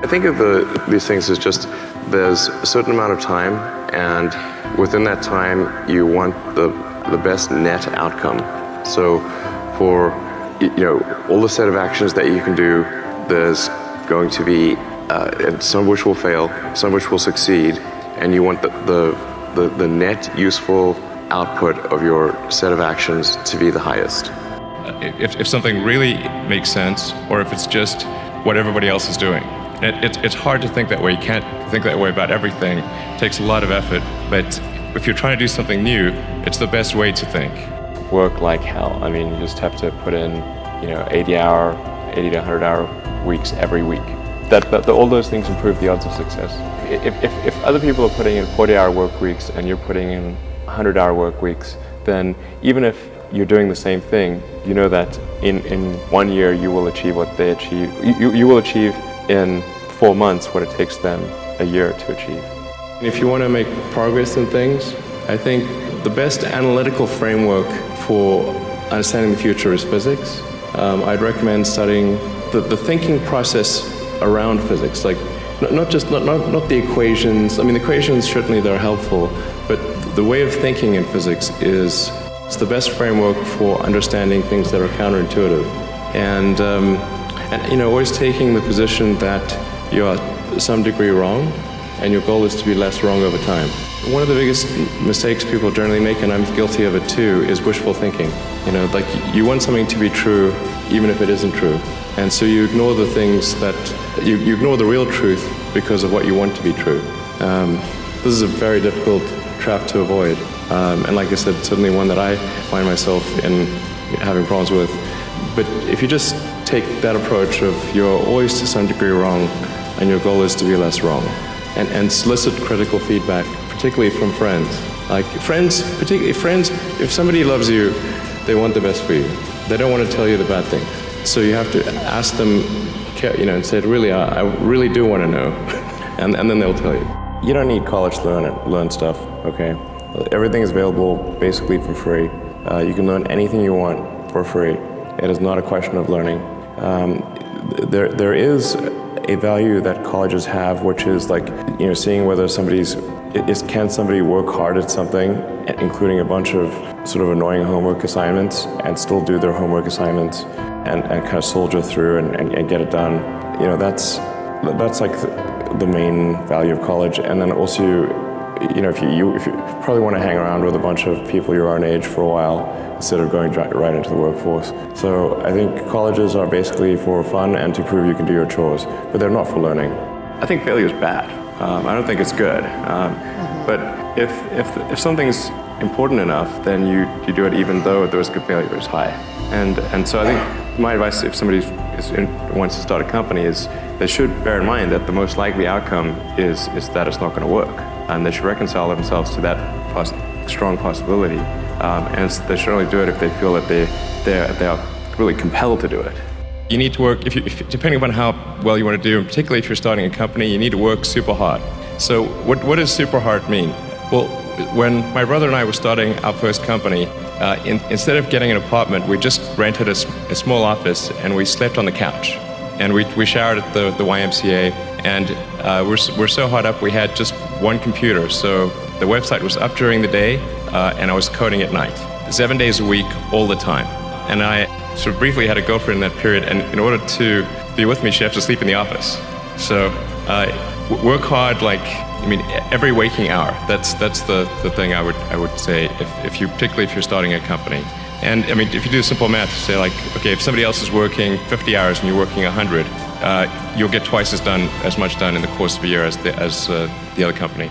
I think of these things as just there's a certain amount of time, and within that time you want the best net outcome. So for all the set of actions that you can do, there's going to be some of which will fail, some of which will succeed, and you want the net useful output of your set of actions to be the highest. If something really makes sense, or if it's just what everybody else is doing. It's hard to think that way. You can't think that way about everything. It takes a lot of effort, but if you're trying to do something new, it's the best way to think. Work like hell. I mean, you just have to put in 80 to 100 hour weeks every week. All those things improve the odds of success. If other people are putting in 40-hour work weeks and you're putting in 100-hour work weeks, then even if you're doing the same thing, you know that in 1 year you will achieve what they achieve. You will achieve in 4 months what it takes them a year to achieve. If you want to make progress in things, I think the best analytical framework for understanding the future is physics. I'd recommend studying the thinking process around physics, like not the equations. I mean, the equations certainly they're helpful, but the way of thinking in physics is it's the best framework for understanding things that are counterintuitive, and always taking the position that you are to some degree wrong, and your goal is to be less wrong over time. One of the biggest mistakes people generally make, and I'm guilty of it too, is wishful thinking. Like you want something to be true even if it isn't true, and so you ignore the things that you ignore the real truth because of what you want to be true. This is a very difficult trap to avoid. And like I said, certainly one that I find myself in having problems with. But if you just take that approach of you're always to some degree wrong and your goal is to be less wrong, and solicit critical feedback, particularly from friends. Like particularly friends, if somebody loves you, they want the best for you. They don't want to tell you the bad things. So you have to ask them, and say, really, I really do want to know. and then they'll tell you. You don't need college to learn stuff, okay? Everything is available basically for free. You can learn anything you want for free. It is not a question of learning. There is a value that colleges have, which is like, seeing whether can somebody work hard at something, including a bunch of sort of annoying homework assignments, and still do their homework assignments and kind of soldier through and get it done. That's like the main value of college. And then also, if you probably want to hang around with a bunch of people your own age for a while instead of going right into the workforce. So I think colleges are basically for fun and to prove you can do your chores, but they're not for learning. I think failure is bad. I don't think it's good. But if something's important enough, then you do it even though the risk of failure is high. And so I think my advice, if somebody wants to start a company, is they should bear in mind that the most likely outcome is that it's not going to work. And they should reconcile themselves to that strong possibility. And they should only do it if they feel that they are really compelled to do it. You need to work, depending upon how well you want to do, and particularly if you're starting a company, you need to work super hard. So what does super hard mean? Well, when my brother and I were starting our first company, instead of getting an apartment, we just rented a small office and we slept on the couch. And we showered at the YMCA, and we're so hot up we had just one computer. So the website was up during the day, and I was coding at night, 7 days a week, all the time. And I sort of briefly had a girlfriend in that period, and in order to be with me, she had to sleep in the office. So work hard, every waking hour. That's the thing I would say, particularly if you're starting a company. And if you do simple math, say okay, if somebody else is working 50 hours and you're working 100, you'll get twice as much done in the course of a year as the other company.